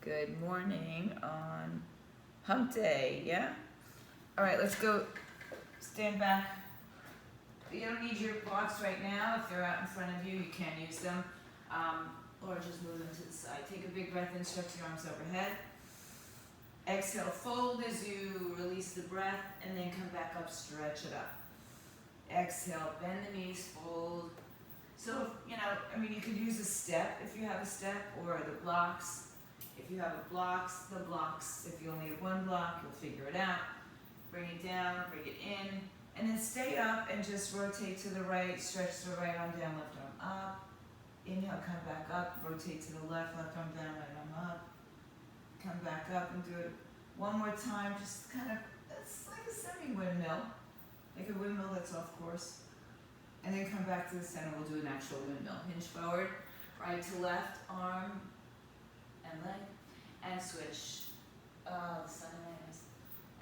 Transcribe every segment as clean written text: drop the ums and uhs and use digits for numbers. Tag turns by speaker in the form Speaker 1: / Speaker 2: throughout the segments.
Speaker 1: Good morning on hump day, yeah? All right, let's go stand back. You don't need your blocks right now. If they're out in front of you, you can use them. Or just move them to the side. Take a big breath in, stretch your arms overhead. Exhale, fold as you release the breath, and then come back up, stretch it up. Exhale, bend the knees, fold. So, you could use a step if you have a step, or the blocks. If you have the blocks, if you only have one block, you'll figure it out. Bring it down, bring it in, and then stay up and just rotate to the right, stretch the right arm down, left arm up. Inhale, come back up, rotate to the left arm down, right arm up. Come back up and do it one more time, just kind of, it's like a semi-windmill, like a windmill that's off course. And then come back to the center, we'll do an actual windmill. Hinge forward, right to left, arm and leg, and switch. The sun is.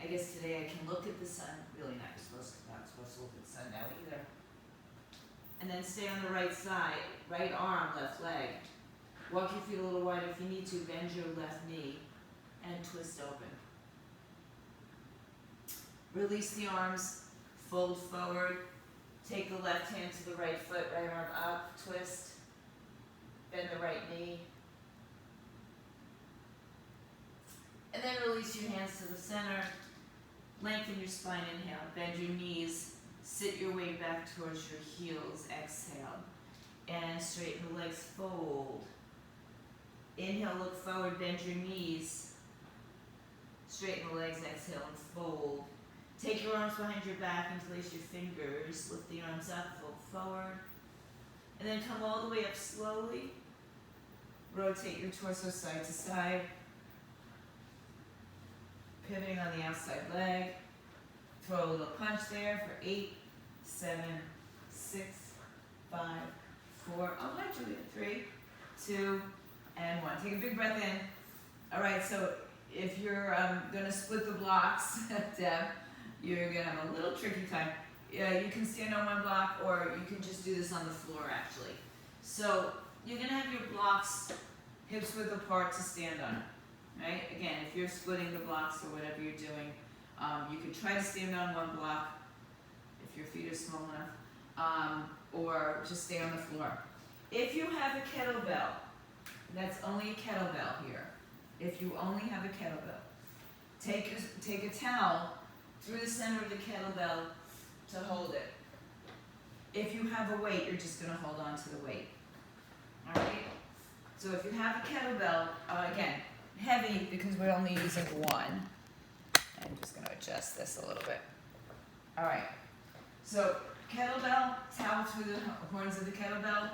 Speaker 1: I guess today I can look at the sun. Really not supposed to look at the sun now either. And then stay on the right side, right arm, left leg. Walk your feet a little wider if you need to. Bend your left knee and twist open. Release the arms, fold forward. Take the left hand to the right foot, right arm up, twist. Bend the right knee. And then release your hands to the center. Lengthen your spine, inhale. Bend your knees. Sit your weight back towards your heels, exhale. And straighten the legs, fold. Inhale, look forward, bend your knees. Straighten the legs, exhale, and fold. Take your arms behind your back, interlace your fingers. Lift the arms up, fold forward. And then come all the way up slowly. Rotate your torso side to side. Pivoting on the outside leg. Throw a little punch there for 8, 7, 6, 5, 4. Oh, hi, Julia. 3, 2, and 1. Take a big breath in. All right, so if you're going to split the blocks, Deb, you're going to have a little tricky time. You can stand on one block, or you can just do this on the floor, actually. So you're going to have your blocks hips width apart to stand on. Right? Again, if you're splitting the blocks or whatever you're doing, you can try to stand on one block if your feet are small enough, or just stay on the floor. If you have a kettlebell, that's only a kettlebell here. If you only have a kettlebell, take a towel through the center of the kettlebell to hold it. If you have a weight, you're just going to hold on to the weight. All right? So if you have a kettlebell, again, heavy because we're only using one. I'm just going to adjust this a little bit. All right. So kettlebell, towel through the horns of the kettlebell.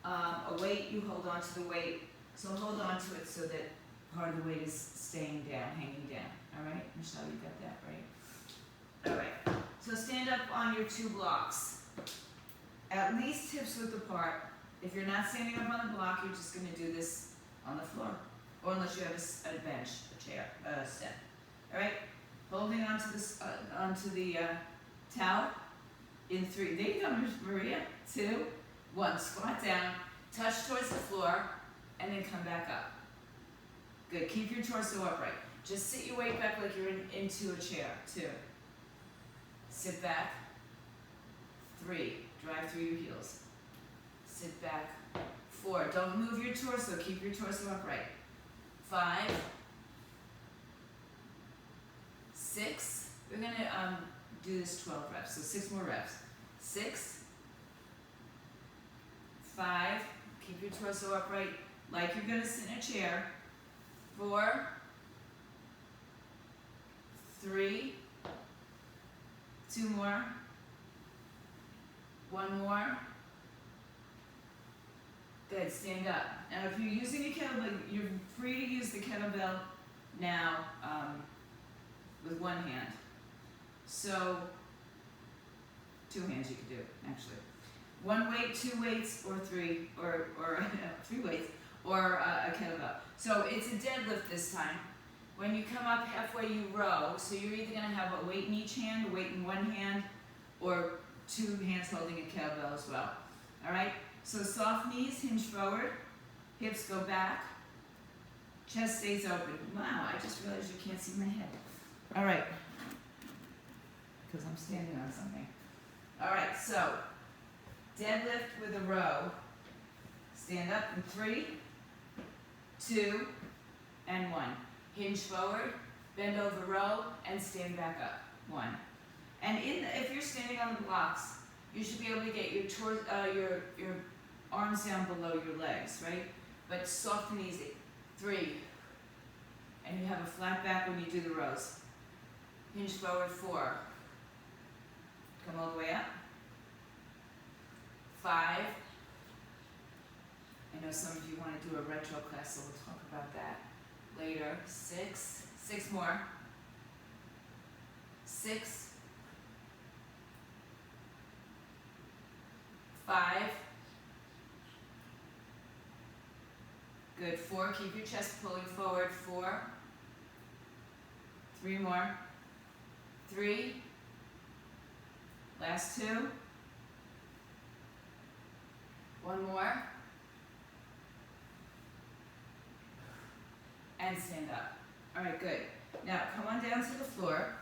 Speaker 1: A weight, you hold on to the weight. So hold on to it so that part of the weight is staying down, hanging down. All right, Michelle, you got that right? All right. So stand up on your 2 blocks. At least hips width apart. If you're not standing up on the block, you're just going to do this on the floor. Or unless you have a bench, a chair, a step. All right? Holding onto the towel in 3. There you go, Maria. 2, 1. Squat down, touch towards the floor, and then come back up. Good. Keep your torso upright. Just sit your weight back like you're into a chair. 2. Sit back. 3. Drive through your heels. Sit back. 4. Don't move your torso. Keep your torso upright. 5, 6. We're going to do this 12 reps, so 6 more reps. 6, 5. Keep your torso upright like you're going to sit in a chair. 4, 3, 2 more, 1 more. Good, stand up. Now if you're using a kettlebell, you're free to use the kettlebell now with one hand. So, 2 hands you could do, actually. 1 weight, 2 weights, or 3, or 3 weights, or a kettlebell. So it's a deadlift this time. When you come up halfway, you row. So you're either going to have a weight in each hand, a weight in one hand, or 2 hands holding a kettlebell as well. All right? So soft knees, hinge forward, hips go back, Chest stays open. Wow, I just realized you can't see my head. All right, because I'm standing on something. All right, so deadlift with a row. Stand up in 3, 2, and 1. Hinge forward, bend over row, and stand back up. 1. And if you're standing on the blocks, you should be able to get your arms down below your legs, right? But soft and easy. 3. And you have a flat back when you do the rows. Hinge forward, 4. Come all the way up. 5. I know some of you want to do a retro class, so we'll talk about that later. 6. 6 more. 6. 5. Good. 4. Keep your chest pulling forward. 4. 3 more. 3. Last 2. 1 more. And stand up. All right, good. Now come on down to the floor.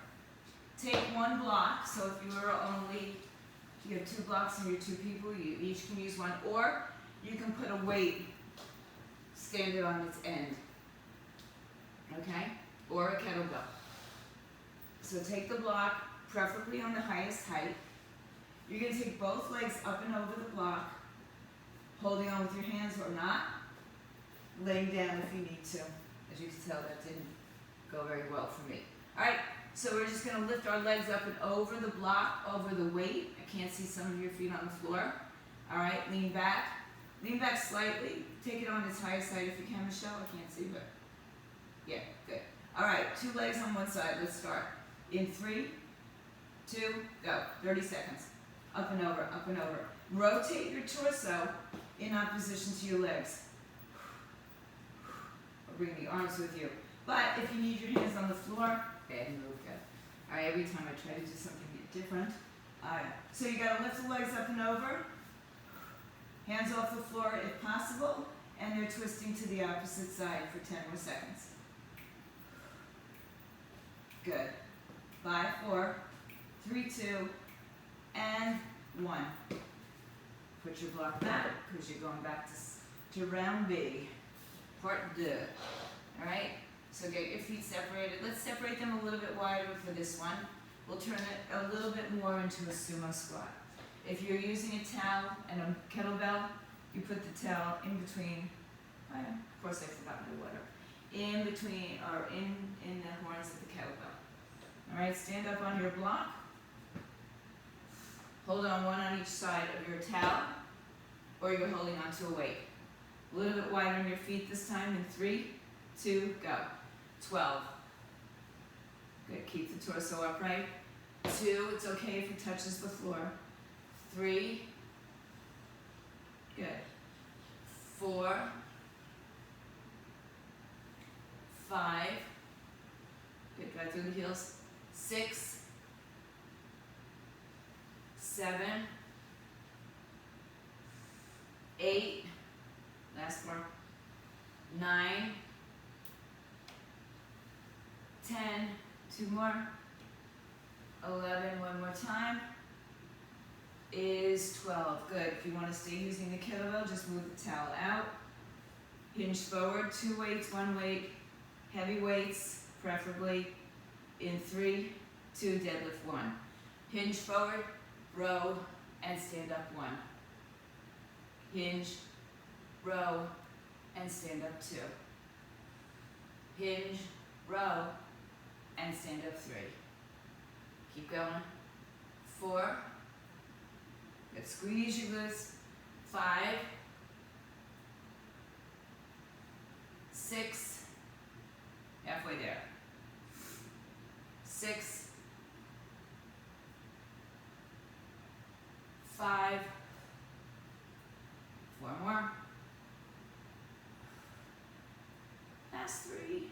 Speaker 1: Take 1 block. So if you have 2 blocks and you're 2 people, you each can use 1. Or you can put a weight, stand it on its end. Okay? Or a kettlebell. So take the block, preferably on the highest height. You're going to take both legs up and over the block, holding on with your hands or not, laying down if you need to. As you can tell, that didn't go very well for me. All right, so we're just going to lift our legs up and over the block, over the weight. I can't see some of your feet on the floor. All right, lean back. Lean back slightly. Take it on its highest side if you can, Michelle. I can't see, but yeah, good. All right, 2 legs on one side. Let's start. In 3, 2, go. 30 seconds. Up and over, up and over. Rotate your torso in opposition to your legs. Or bring the arms with you. But if you need your hands on the floor, bad move, good. All right, every time I try to do something different. All right, so you got to lift the legs up and over. Hands off the floor if possible, and they're twisting to the opposite side for 10 more seconds. Good. 5, 4, 3, 2, and 1. Put your block back because you're going back to round B, part 2. All right? So get your feet separated. Let's separate them a little bit wider for this one. We'll turn it a little bit more into a sumo squat. If you're using a towel and a kettlebell, you put the towel in between, of course I forgot my water, in between or in the horns of the kettlebell. All right, stand up on your block. Hold on one on each side of your towel, or you're holding onto a weight. A little bit wider on your feet this time in 3, 2, go. 12. Good, keep the torso upright. 2, it's okay if it touches the floor. 3, good. 4, 5, good, drive through the heels. 6, 7, 8, last one. 9, 10, 2 more. 11, one more time. Is 12. Good. If you want to stay using the kettlebell, just move the towel out. Hinge forward, 2 weights, 1 weight. Heavy weights, preferably. In 3, 2, deadlift 1. Hinge forward, row, and stand up 1. Hinge, row, and stand up 2. Hinge, row, and stand up 3. Keep going. 4. Good. Squeeze your glutes. 5, 6, halfway there. 6, 5, 4 more. Last 3.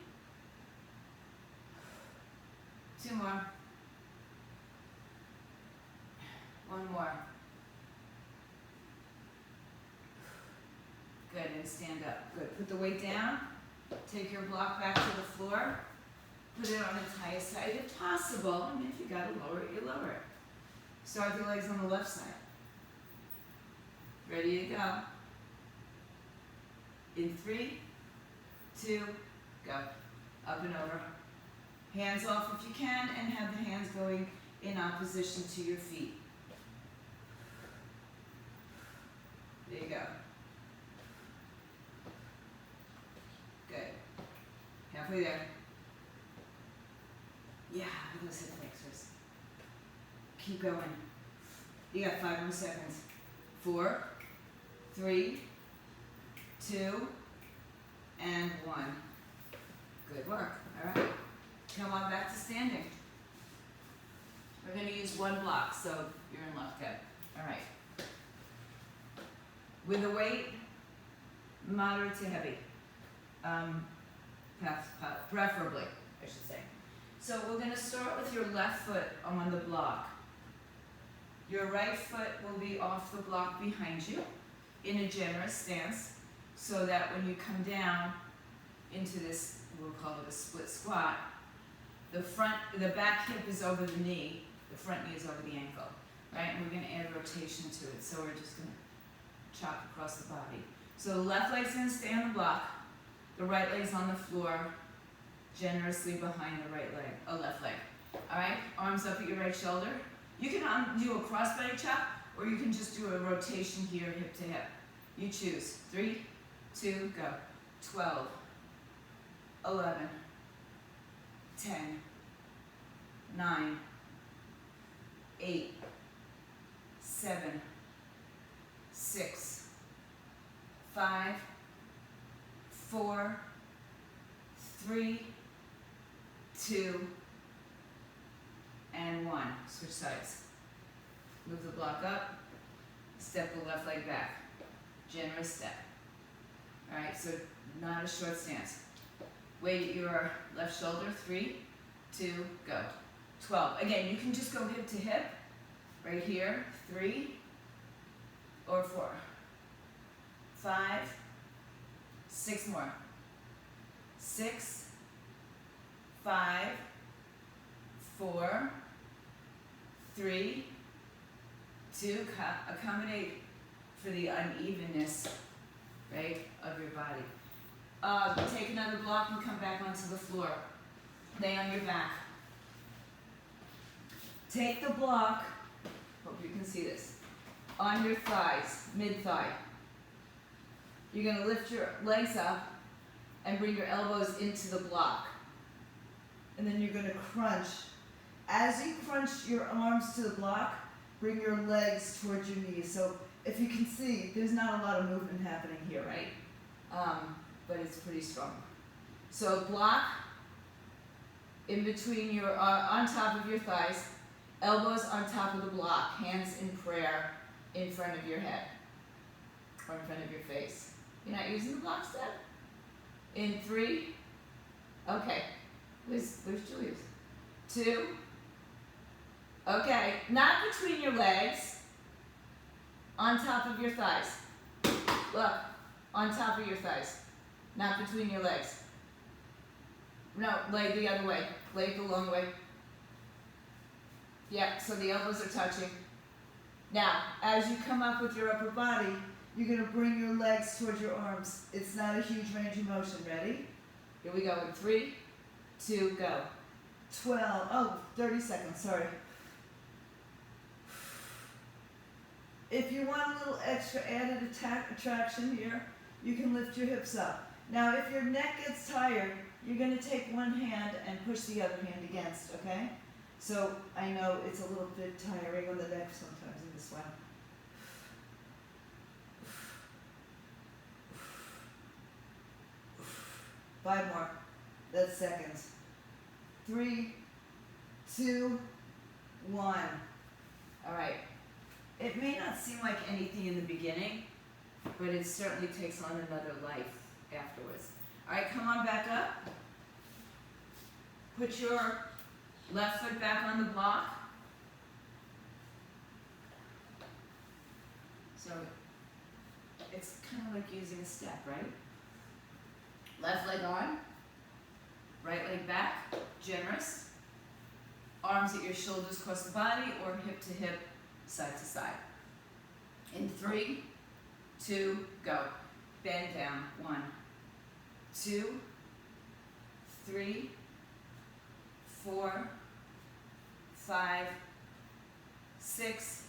Speaker 1: 2 more. 1 more. Good, and stand up. Good. Put the weight down Take your block back to the floor. Put it on its highest side if possible. I mean, if you gotta lower it, you lower it. Start with your legs on the left side. Ready to go. In 3, 2, go. Up and over. Hands off if you can, and have the hands going in opposition to your feet. There you go. Good. Halfway there. Yeah, those hip flexors. Keep going. You got 5 more seconds. 4, 3, 2, and 1. Good work. All right. Come on back to standing. We're going to use one block, so you're in left hip. All right. With a weight, moderate to heavy. Preferably, I should say. So we're going to start with your left foot on the block. Your right foot will be off the block behind you in a generous stance, so that when you come down into this, we'll call it a split squat, the back hip is over the knee, the front knee is over the ankle, right? And we're going to add rotation to it, so we're just going to chop across the body. So the left leg's going to stay on the block, the right leg's on the floor, generously behind the left leg. All right, arms up at your right shoulder. You can do a crossbody chop, or you can just do a rotation here, hip to hip. You choose. 3, 2, go. 12, 11, 10, 9, 8, 7, 6, 5, 4, 3, 2, and 1. Switch sides. Move the block up, step the left leg back. Generous step. All right, so not a short stance. Weight at your left shoulder. 3, 2, go. 12. Again, you can just go hip to hip. Right here. 3 or 4. 5, 6 more. 6, 5, 4, 3, 2, accommodate for the unevenness, right, of your body. Take another block and come back onto the floor. Lay on your back. Take the block, hope you can see this, on your thighs, mid-thigh. You're going to lift your legs up and bring your elbows into the block. And then you're going to crunch. As you crunch your arms to the block, bring your legs towards your knees. So if you can see, there's not a lot of movement happening here, right? But it's pretty strong. So block in between your, on top of your thighs, elbows on top of the block, hands in prayer in front of your head or in front of your face. You're not using the block step? In 3, okay. Where's Julius? 2, okay. Not between your legs, on top of your thighs. Look, on top of your thighs, not between your legs. No, leg the other way, leg the long way. Yeah, so the elbows are touching. Now, as you come up with your upper body, you're going to bring your legs towards your arms. It's not a huge range of motion. Ready? Here we go in 3, 2, go. 30 seconds, sorry. If you want a little extra added attraction here, you can lift your hips up. Now, if your neck gets tired, you're going to take one hand and push the other hand against, okay? So I know it's a little bit tiring on the neck sometimes in this one. 5 more. That's seconds. 3, 2, 1. All right. It may not seem like anything in the beginning, but it certainly takes on another life afterwards. All right, come on back up. Put your left foot back on the block. So it's kind of like using a step, right? Left leg on, right leg back, generous. Arms at your shoulders across the body or hip to hip, side to side. In 3, 2, go. Bend down, 1, 2, 3, 4, 5, 6,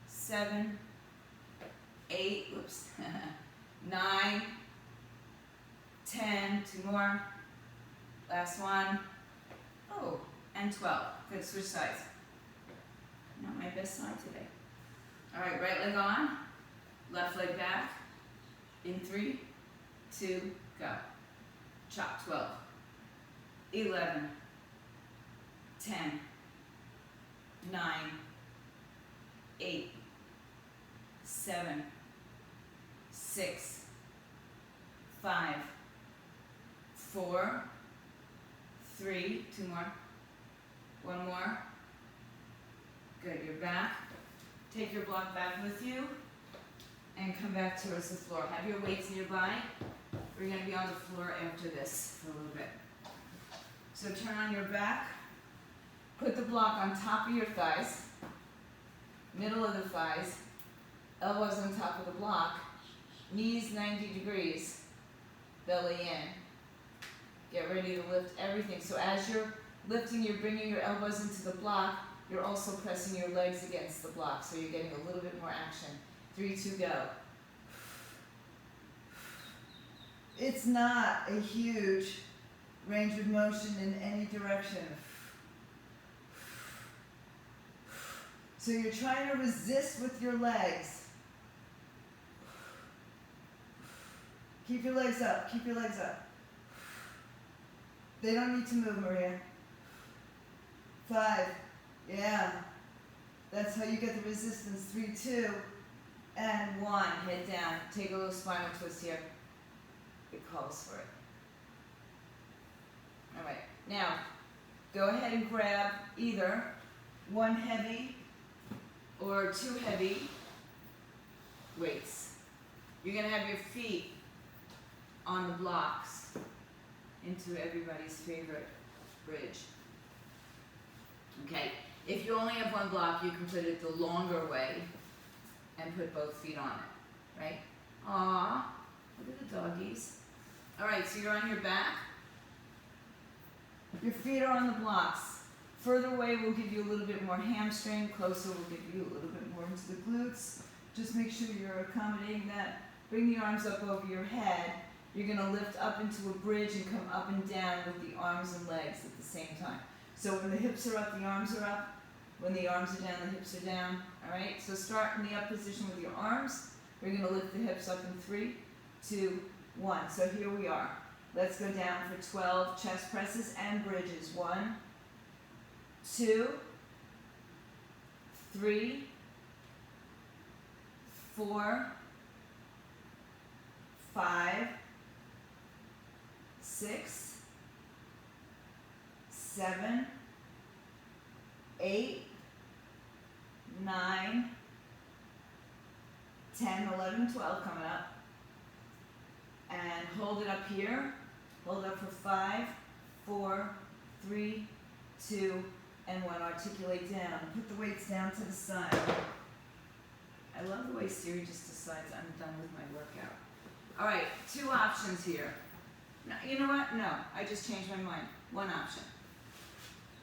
Speaker 1: 7, 8, whoops, 9, 10, 2 more, last one, oh, and 12. Good, switch sides. Not my best side today. All right, right leg on, left leg back, in 3, 2, go. Chop, 12, 11, 10, 9, 8, 7, 6, 5, 4, 3, 2 more, 1 more. Good, you're back. Take your block back with you and come back towards the floor. Have your weights nearby. We're going to be on the floor after this for a little bit. So turn on your back. Put the block on top of your thighs, middle of the thighs, elbows on top of the block, knees 90 degrees, belly in. Get ready to lift everything. So as you're lifting, you're bringing your elbows into the block. You're also pressing your legs against the block, so you're getting a little bit more action. 3, 2, go. It's not a huge range of motion in any direction. So you're trying to resist with your legs. Keep your legs up, keep your legs up. They don't need to move, Maria. 5, yeah. That's how you get the resistance. 3, 2, and 1. Head down. Take a little spinal twist here. It calls for it. All right. Now, go ahead and grab either one heavy or 2 heavy weights. You're going to have your feet on the blocks into everybody's favorite bridge. Okay, if you only have one block, you can put it the longer way and put both feet on it, right? Aww, look at the doggies. All right, so you're on your back. Your feet are on the blocks. Further away will give you a little bit more hamstring. Closer will give you a little bit more into the glutes. Just make sure you're accommodating that. Bring the arms up over your head. You're going to lift up into a bridge and come up and down with the arms and legs at the same time. So when the hips are up, the arms are up. When the arms are down, the hips are down. All right? So start in the up position with your arms. We're going to lift the hips up in 3, 2, 1. So here we are. Let's go down for 12 chest presses and bridges. 1, 2, 3, 4, 5, 6, 7, 8, 9, 10, 11, 12 coming up. And hold it up here. Hold up for 5, 4, 3, 2, and 1. Articulate down. Put the weights down to the side. I love the way Siri just decides I'm done with my workout. All right, 2 options here. No, you know what? No, I just changed my mind. 1 option.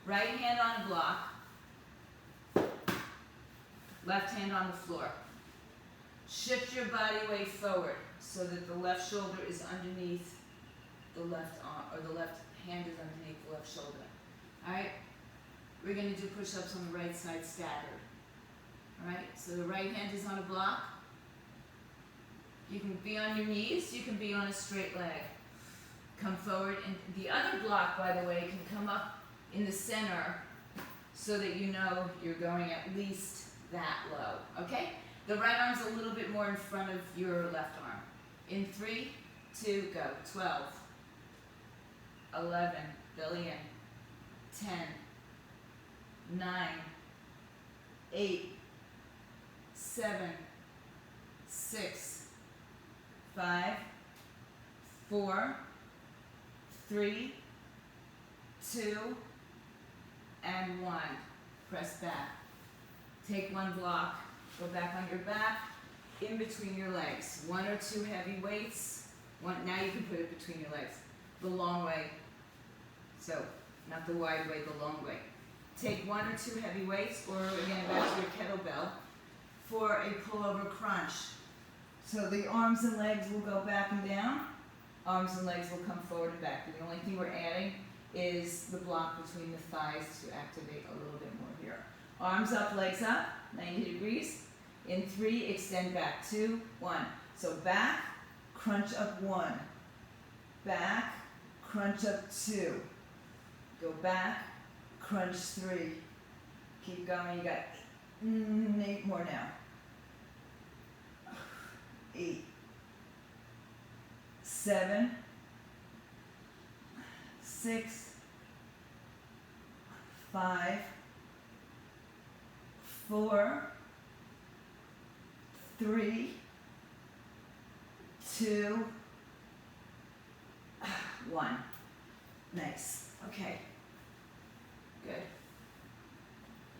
Speaker 1: Right hand on the block. Left hand on the floor. Shift your body weight forward so that the left shoulder is underneath the left arm, or the left hand is underneath the left shoulder. All right? We're going to do push-ups on the right side staggered. All right? So the right hand is on a block. You can be on your knees. You can be on a straight leg. Come forward. And the other block, by the way, can come up in the center so that you know you're going at least that low. Okay? The right arm's a little bit more in front of your left arm. In 3, 2, go. 12, 11, belly in, 10, 9, 8, 7, 6, 5, 4, 3, 2, and 1. Press back. Take one block, go back on your back, in between your legs. 1 or 2 heavy weights. Now you can put it between your legs. The long way. So, not the wide way, the long way. Take 1 or 2 heavy weights, or again, back to your kettlebell, for a pullover crunch. So the arms and legs will go back and down. Arms and legs will come forward and back. The only thing we're adding is the block between the thighs to activate a little bit more here. Arms up, legs up, 90 degrees. In 3, extend back. 2, 1. So back, crunch up 1. Back, crunch up 2. Go back, crunch 3. Keep going. You got 8 more now. 8, 7, 6, 5, 4, 3, 2, 1. Nice. Okay. Good.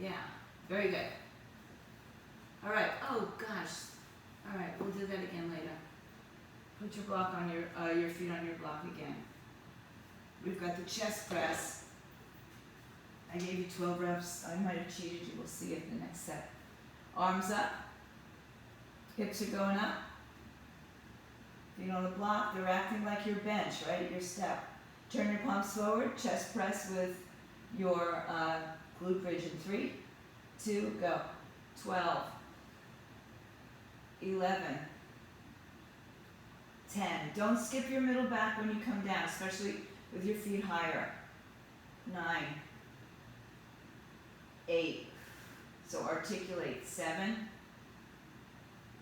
Speaker 1: Yeah. Very good. All right. Oh gosh. All right. We'll do that again later. Put your block on your feet on your block again. We've got the chest press. I gave you 12 reps. I might have cheated you. We'll see it in the next set. Arms up. Hips are going up. Feet on the block. They're acting like your bench, right? Your step. Turn your palms forward. Chest press with your glute bridge in 3, 2, go. 12, 11, 10. Don't skip your middle back when you come down, especially with your feet higher. 9, 8. So articulate. 7,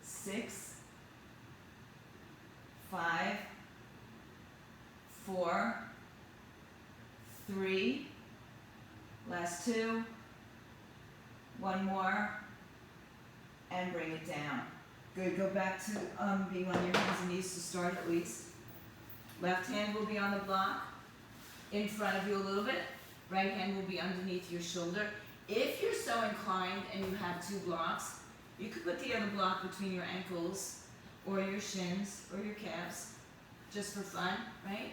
Speaker 1: 6, 5, 4, 3, last 2, 1 more, and bring it down. Good, go back to being on your hands and knees to start at least. Left hand will be on the block, in front of you a little bit. Right hand will be underneath your shoulder. If you're so inclined and you have 2 blocks, you could put the other block between your ankles, or your shins, or your calves, just for fun, right?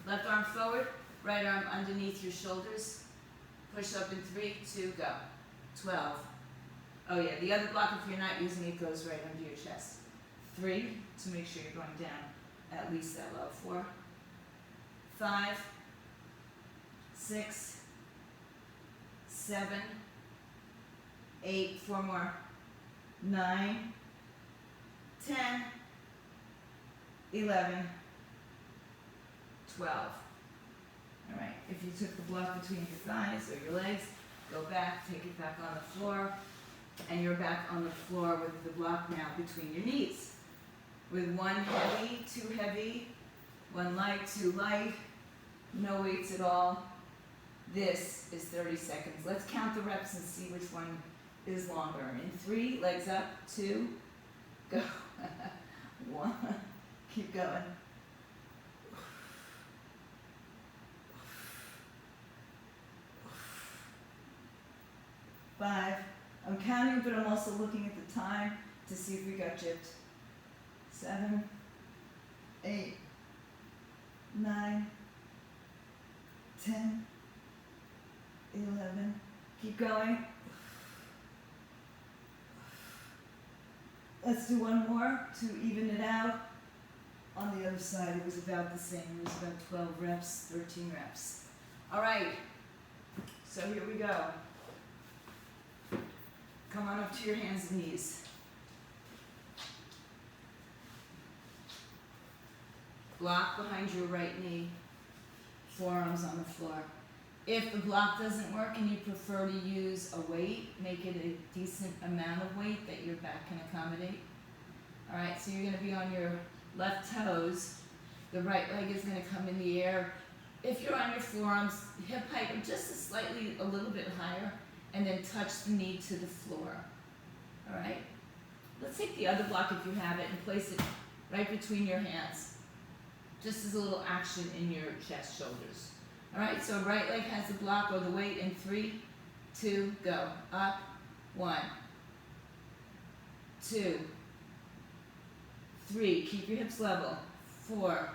Speaker 1: Left arm forward, right arm underneath your shoulders. Push up in 3, 2, go. 12. Oh yeah, the other block, if you're not using it, goes right under your chest. 3, to make sure you're going down at least that low. 4, 5, 6, 7, 8, 4 more. 9, 10, 11, 12. All right, if you took the block between your thighs or your legs, go back, take it back on the floor, and you're back on the floor with the block now between your knees. With 1 heavy, 2 heavy, 1 light, 2 light, no weights at all. This is 30 seconds. Let's count the reps and see which one is longer. In 3, legs up, 2, go. 1, keep going. 5. I'm counting, but I'm also looking at the time to see if we got gypped. 7, 8, 9, 10, 11. Keep going. Let's do 1 more to even it out. On the other side, it was about the same. It was about 12 reps, 13 reps. All right. So here we go. Come on up to your hands and knees. Block behind your right knee. Forearms on the floor. If the block doesn't work and you prefer to use a weight, make it a decent amount of weight that your back can accommodate. All right, so you're going to be on your left toes. The right leg is going to come in the air. If you're on your forearms, hip height or just a little bit higher, and then touch the knee to the floor. All right? Let's take the other block if you have it and place it right between your hands. just as a little action in your chest, shoulders. Alright, so right leg has the block or the weight in 3, 2, go. Up, 1, 2, 3, keep your hips level. 4,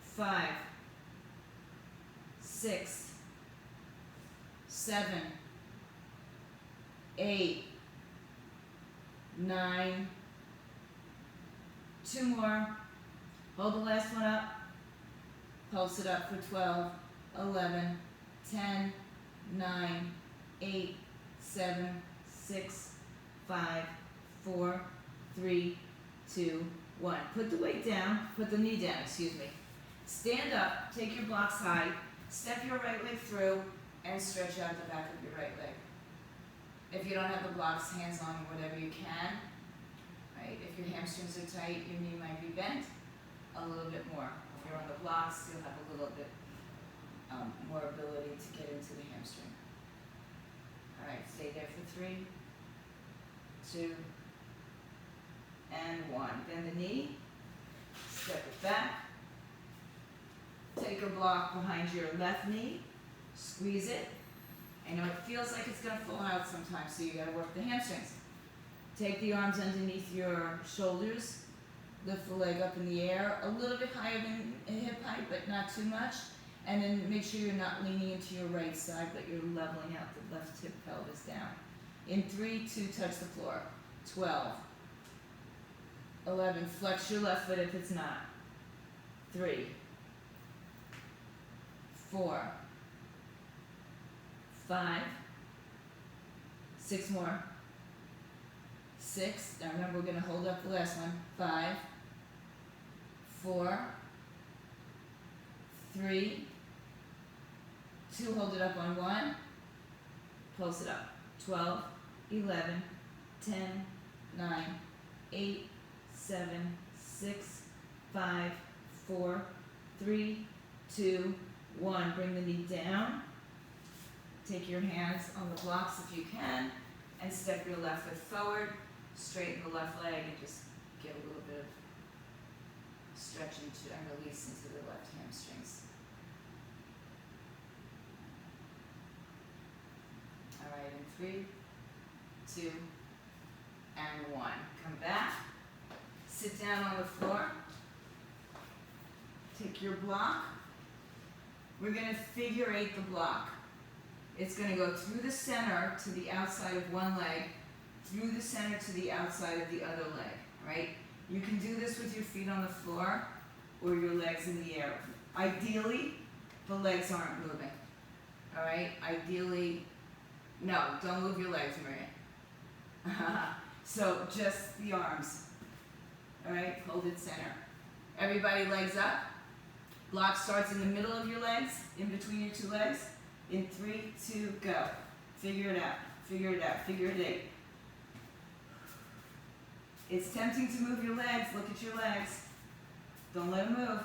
Speaker 1: 5, 6, 7, 8, 9, 2 more. Hold the last one up. Pulse it up for 12, 11, 10, 9, 8, 7, 6, 5, 4, 3, 2, 1. Put the weight down, put the knee down, excuse me. Stand up, take your blocks high, step your right leg through, and stretch out the back of your right leg. If you don't have the blocks, hands on, whatever you can. Right? If your hamstrings are tight, your knee might be bent a little bit more. If you're on the blocks, you'll have a little bit more ability to get into the hamstring. All right, stay there for 3, 2, and 1. Bend the knee, step it back. Take a block behind your left knee, squeeze it. I know it feels like it's going to fall out sometimes, so you got to work the hamstrings. Take the arms underneath your shoulders, lift the leg up in the air, a little bit higher than hip height, but not too much. And then make sure you're not leaning into your right side, but you're leveling out the left hip pelvis down. In 3, 2, touch the floor. 12, 11, flex your left foot if it's not. 3, 4, 5, 6 more. 6, now remember we're going to hold up the last one. 5, 4, 3, 2, hold it up on 1, pulse it up. 12, 11, 10, 9, 8, 7, 6, 5, 4, 3, 2, 1. Bring the knee down. Take your hands on the blocks if you can, and step your left foot forward. Straighten the left leg and just get a little bit of stretch into and release into the left hamstrings. All right, in 3, 2, and 1. Come back. Sit down on the floor. Take your block. We're going to figure 8 the block. It's going to go through the center to the outside of one leg, through the center to the outside of the other leg, right? You can do this with your feet on the floor or your legs in the air. Ideally, the legs aren't moving, all right? Ideally, no, don't move your legs, Maria. So just the arms, all right? Hold it center. Everybody legs up. Block starts in the middle of your legs, in between your 2 legs. In 3, 2, go. Figure it out, figure it out, figure it out. It's tempting to move your legs. Look at your legs. Don't let them move.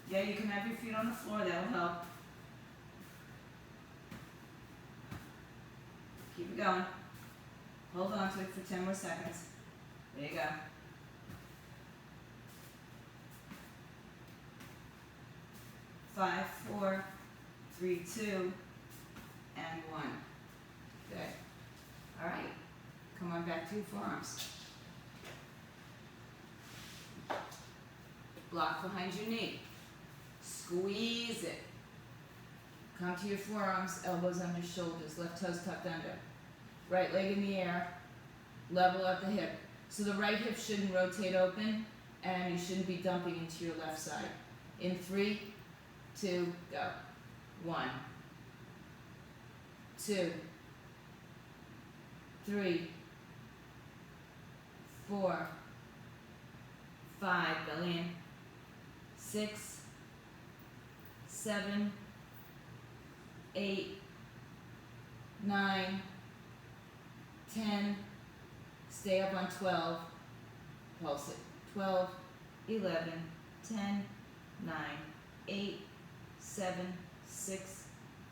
Speaker 1: Yeah, you can have your feet on the floor. That'll help. Keep it going. Hold on to it for 10 more seconds. There you go. 5, 4, 3, 2, and 1. Good. All right. Come on back to your forearms. Block behind your knee. Squeeze it. Come to your forearms, elbows under shoulders, left toes tucked under. Right leg in the air. Level out the hip. So the right hip shouldn't rotate open, and you shouldn't be dumping into your left side. In 3, 2, go. 1, 2, 3, 4, 5, belly in, 6, 7, 8, 9, 10, stay up on 12, pulse it, 12, 11, 10, 9, 8, 7, 6,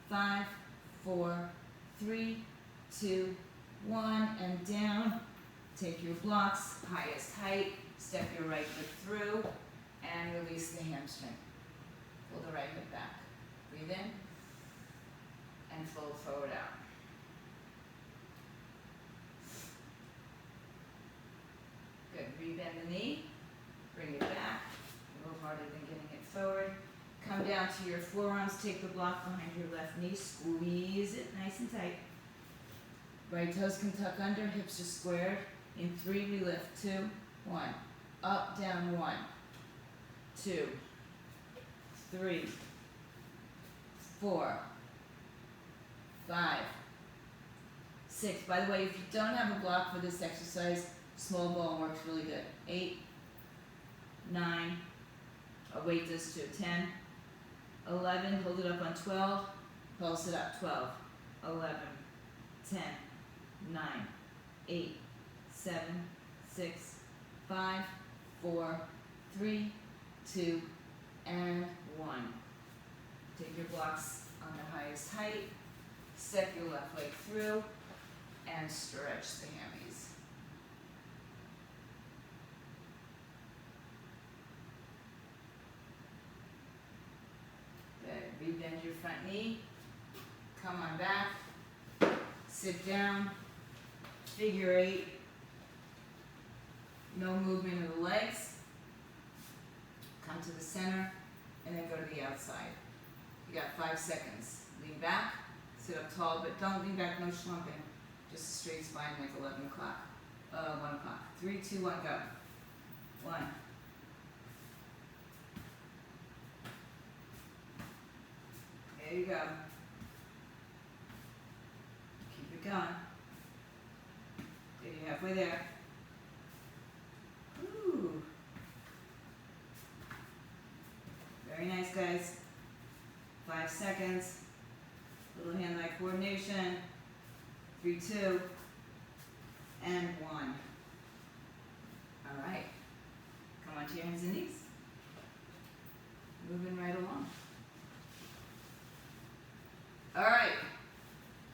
Speaker 1: 5, 4, 3, 2, 1, and down. Take your blocks, highest height, Step your right foot through and release the hamstring. Pull the right hip back. Breathe in and fold forward out. Good. Rebend the knee. Bring it back. A little harder than getting it forward. Come down to your forearms. Take the block behind your left knee. Squeeze it nice and tight. Right toes can tuck under. Hips are squared. In 3, we lift. 2, 1. Up, down, 1, 2, 3, 4, 5, 6. By the way, if you don't have a block for this exercise, small ball works really good. 8, 9, weight this to 10, 11, hold it up on 12, pulse it up, 12, 11, 10, 9, 8, 7, 6, 5, 4, 3, 2, and 1. Take your blocks on the highest height, step your left leg through, and stretch the hammies. Good. Rebend your front knee. Come on back. Sit down. Figure 8. No movement of the legs. Come to the center and then go to the outside. You got 5 seconds. Lean back. Sit up tall, but don't lean back, no slumping. Just a straight spine like 11 o'clock. 1 o'clock. 3, 2, 1, go. 1. There you go. Keep it going. You're halfway there. Ooh. Very nice, guys. 5 seconds. Little hand-eye coordination. 3, 2, and 1. All right. Come on to your hands and knees. Moving right along. All right.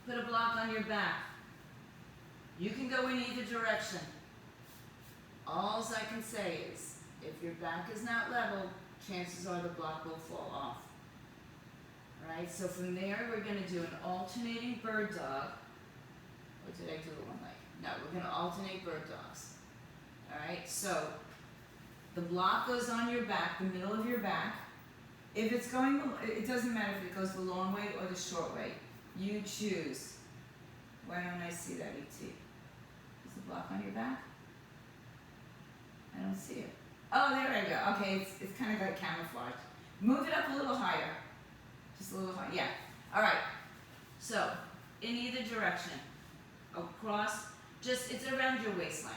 Speaker 1: Put a block on your back. You can go in either direction. All I can say is, if your back is not level, chances are the block will fall off. All right, so from there, we're going to do an alternating bird dog. Or did I do it one leg? No, we're going to alternate bird dogs. All right, so the block goes on your back, the middle of your back. If it's going, it doesn't matter if it goes the long way or the short way. You choose. Why don't I see that, E.T.? Is the block on your back? I don't see it. Oh, there I go. Okay, it's kind of got camouflage. Move it up a little higher. Just a little higher. Yeah. All right. So, in either direction. Across. Just, it's around your waistline.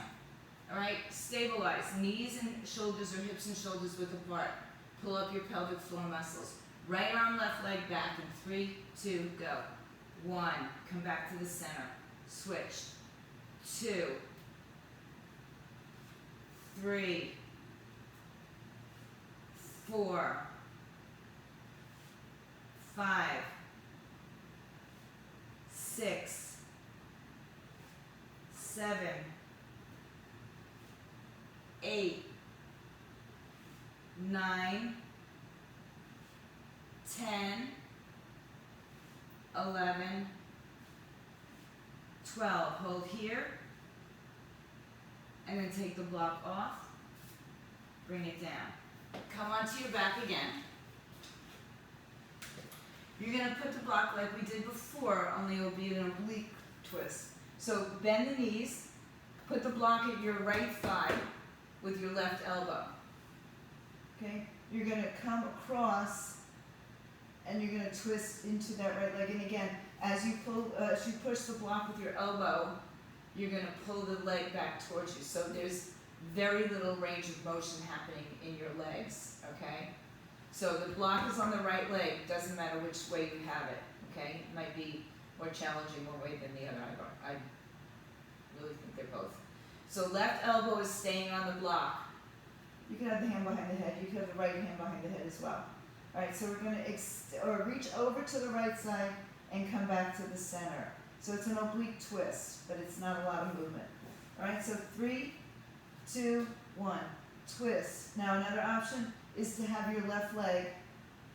Speaker 1: All right? Stabilize. Knees and shoulders or hips and shoulders width apart. Pull up your pelvic floor muscles. Right arm, left leg back in 3, 2, go. 1. Come back to the center. Switch. 2. 3. 4. 5. 6. 7. 8. 9. 10. 11. 12. Hold here. And then take the block off. Bring it down. Come onto your back again. You're going to put the block like we did before, only it will be an oblique twist. So bend the knees. Put the block at your right thigh with your left elbow. Okay? You're going to come across and you're going to twist into that right leg. And again, as you push the block with your elbow, you're going to pull the leg back towards you. So there's very little range of motion happening in your legs, okay? So the block is on the right leg, doesn't matter which way you have it, okay? It might be more challenging one way than the other. I really think they're both. So left elbow is staying on the block. You can have the hand behind the head. You can have the right hand behind the head as well. All right, so we're going to reach over to the right side and come back to the center. So it's an oblique twist, but it's not a lot of movement. All right, so 3, 2, 1. twist. Now another option is to have your left leg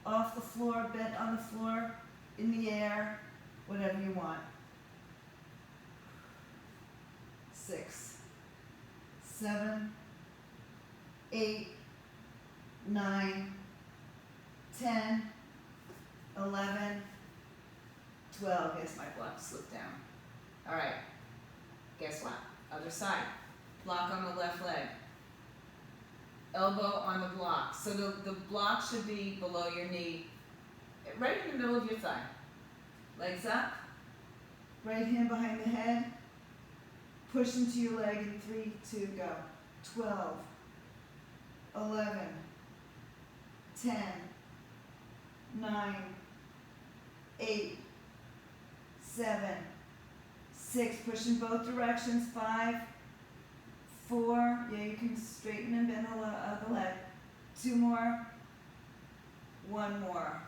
Speaker 1: off the floor, bent on the floor, in the air, whatever you want. 6, 7, 8, 9, 10, 11, 12. Yes, my block slipped down. All right. Guess what? Other side. Block on the left leg. Elbow on the block. So the block should be below your knee, right in the middle of your thigh. Legs up. Right hand behind the head. Push into your leg in 3, 2, go. 12, 11, 10, 9, 8, 7, 6. Push in both directions. 5, 4. Yeah, you can straighten and bend the leg. 2 more. 1 more.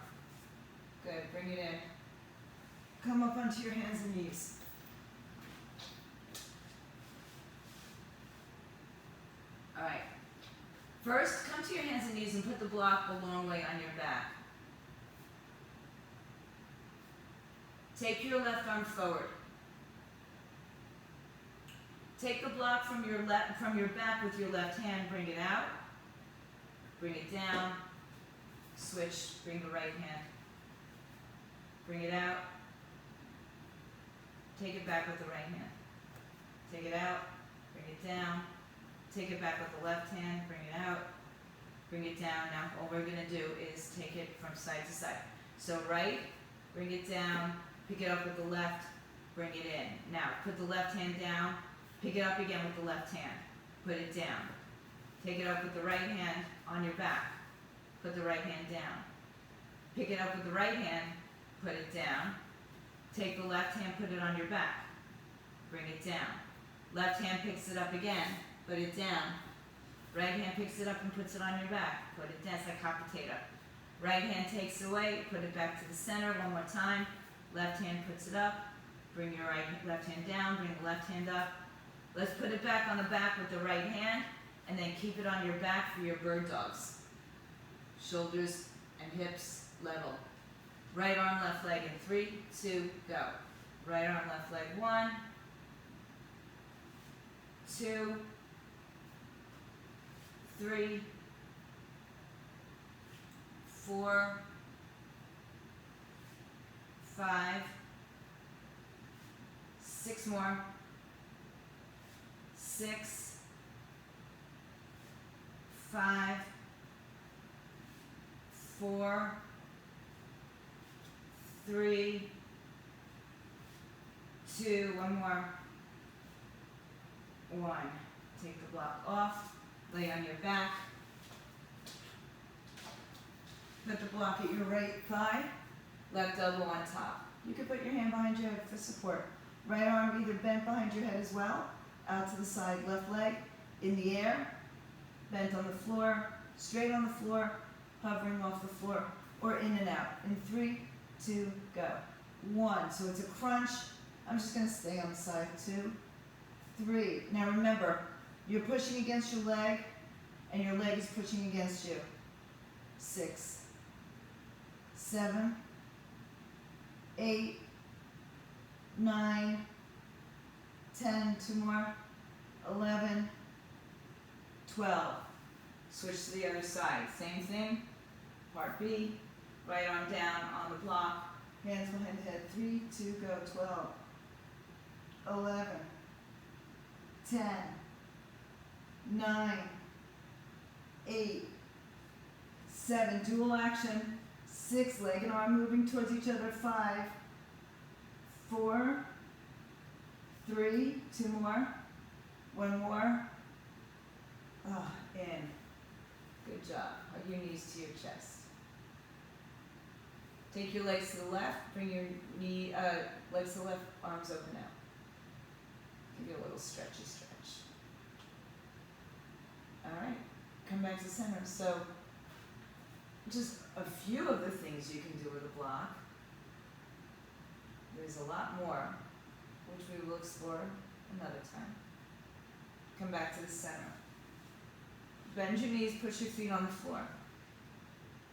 Speaker 1: Good. Bring it in. Come up onto your hands and knees. All right. First, come to your hands and knees and put the block the long way on your back. Take your left arm forward. Take the block from your back with your left hand, bring it out. Bring it down. Switch, bring the right hand. Bring it out. Take it back with the right hand. Take it out, bring it down. Take it back with the left hand, bring it out, bring it down. Now all we're gonna do is take it from side to side. So right, bring it down, pick it up with the left, bring it in. Now put the left hand down, pick it up again with the left hand, put it down. Take it up with the right hand on your back, put the right hand down. Pick it up with the right hand, put it down. Take the left hand, put it on your back, bring it down. Left hand picks it up again, put it down. Right hand picks it up and puts it on your back. Put it down. It's like hot potato. Right hand takes it away. Put it back to the center one more time. Left hand puts it up. Bring your left hand down. Bring the left hand up. Let's put it back on the back with the right hand, and then keep it on your back for your bird dogs. Shoulders and hips level. Right arm, left leg in 3, 2, go. Right arm, left leg. 1, 2, 3, 4, 5, 6 more. 6, 5, 4, 3, 2, 1 more. 1. Take the block off. Lay on your back. Put the block at your right thigh. Left elbow on top. You can put your hand behind your head for support. Right arm either bent behind your head as well. Out to the side. Left leg in the air. Bent on the floor. Straight on the floor. Hovering off the floor. Or in and out. In 3, 2, go. 1. So it's a crunch. I'm just going to stay on the side. 2, 3. Now remember, you're pushing against your leg, and your leg is pushing against you. 6, 7, 8, 9, 10, 2 more, 11, 12. Switch to the other side. Same thing. Part B. Right arm down on the block. Hands behind the head. 3, 2, go. 12, 11, 10, 9, 8, 7, dual action, 6, leg and arm moving towards each other, 5, 4, 3, 2 more, 1 more, in. Good job. Hug your knees to your chest. Take your legs to the left, bring your legs to the left, arms open out. Give you a little stretchy stretch. Alright, come back to center. So, just a few of the things you can do with a block. There's a lot more, which we will explore another time. Come back to the center. Bend your knees, push your feet on the floor.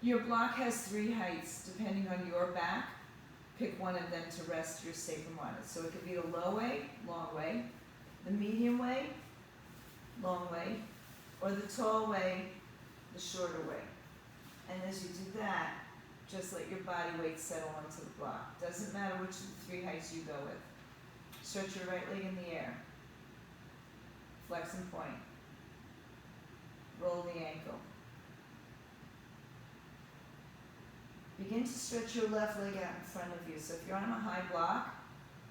Speaker 1: Your block has 3 heights depending on your back. Pick one of them to rest your sacrum on it. So it could be the low way, long way, the medium way, long way, or the tall way, the shorter way. And as you do that, just let your body weight settle onto the block. Doesn't matter which of the 3 heights you go with. Stretch your right leg in the air. Flex and point. Roll the ankle. Begin to stretch your left leg out in front of you. So if you're on a high block,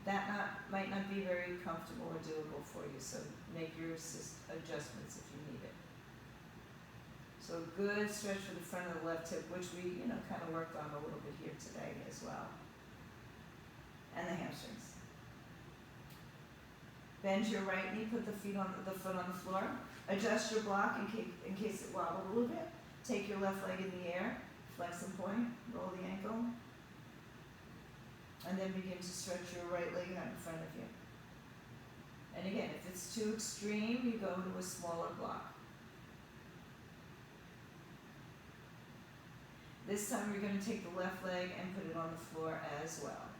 Speaker 1: that might not be very comfortable or doable for you. So make your adjustments if you need it. So a good stretch for the front of the left hip, which we, kind of worked on a little bit here today as well. And the hamstrings. Bend your right knee, put the foot on the floor. Adjust your block in case it wobbled a little bit. Take your left leg in the air, flex and point, roll the ankle. And then begin to stretch your right leg out in front of you. And again, if it's too extreme, you go to a smaller block. This time you're going to take the left leg and put it on the floor as well.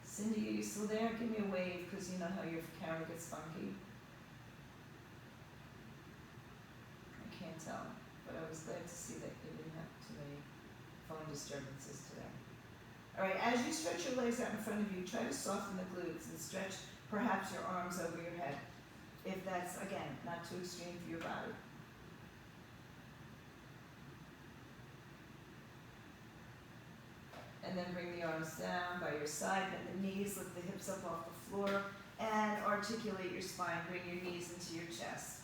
Speaker 1: Cindy, are you still there? Give me a wave because you know how your camera gets funky. I can't tell, but I was glad to see that you didn't have too many phone disturbances today. All right, as you stretch your legs out in front of you, try to soften the glutes and stretch perhaps your arms over your head. If that's, again, not too extreme for your body. And then bring the arms down by your side, bend the knees, lift the hips up off the floor, and articulate your spine. Bring your knees into your chest.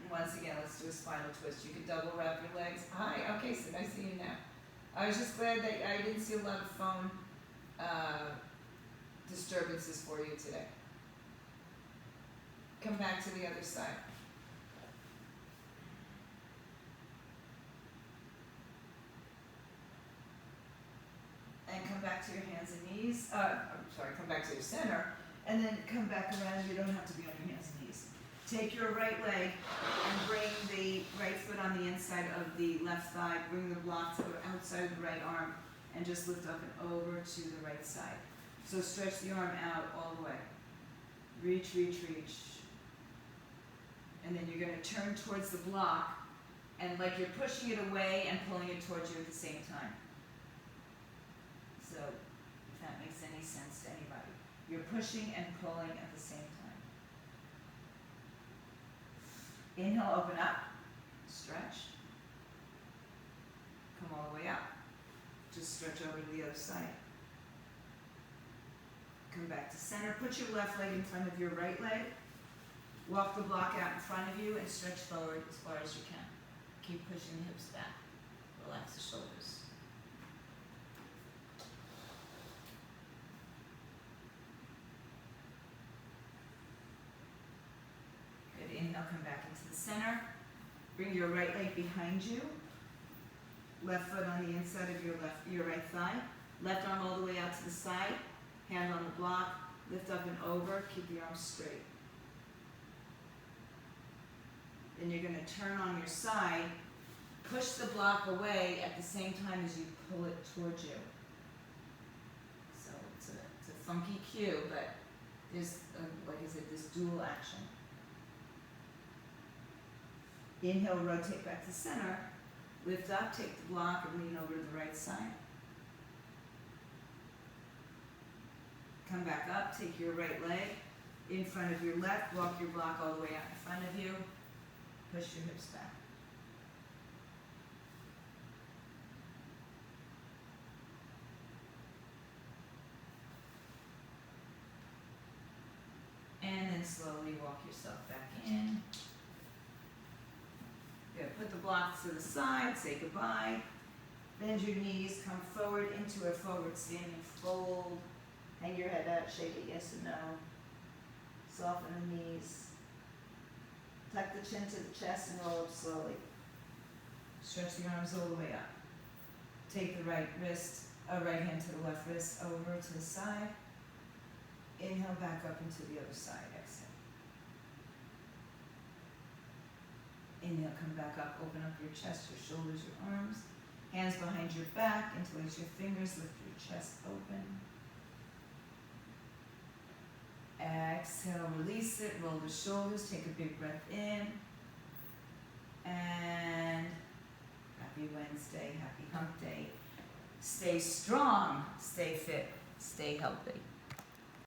Speaker 1: And once again, let's do a spinal twist. You can double wrap your legs. Hi, okay, Sid, I see you now. I was just glad that I didn't see a lot of phone disturbances for you today. Come back to the other side. And come back to your hands and knees. Come back to your center. And then come back around. You don't have to be on your hands and knees. Take your right leg and bring the right foot on the inside of the left thigh. Bring the block to the outside of the right arm. And just lift up and over to the right side. So stretch the arm out all the way. Reach, reach, reach. And then you're going to turn towards the block. And like you're pushing it away and pulling it towards you at the same time. So, if that makes any sense to anybody. You're pushing and pulling at the same time. Inhale, open up, stretch. Come all the way up. Just stretch over to the other side. Come back to center. Put your left leg in front of your right leg. Walk the block out in front of you and stretch forward as far as you can. Keep pushing the hips back. Relax the shoulders. Inhale, come back into the center. Bring your right leg behind you. Left foot on the inside of your right thigh. Left arm all the way out to the side. Hand on the block. Lift up and over. Keep the arms straight. Then you're going to turn on your side. Push the block away at the same time as you pull it towards you. So it's a funky cue, but there's, like I said, this dual action. Inhale, rotate back to center. Lift up, take the block, and lean over to the right side. Come back up, take your right leg in front of your left. Walk your block all the way out in front of you. Push your hips back. And then slowly walk yourself back in. Good. Put the blocks to the side, say goodbye. Bend your knees, come forward into a forward standing fold. Hang your head out, shake it yes and no. Soften the knees. Tuck the chin to the chest and roll up slowly. Stretch the arms all the way up. Take the right hand to the left wrist over to the side. Inhale back up into the other side, exhale. Inhale, come back up, open up your chest, your shoulders, your arms. Hands behind your back, interlace your fingers, lift your chest open. Exhale, release it, roll the shoulders, take a big breath in. And happy Wednesday, happy hump day. Stay strong, stay fit, stay healthy.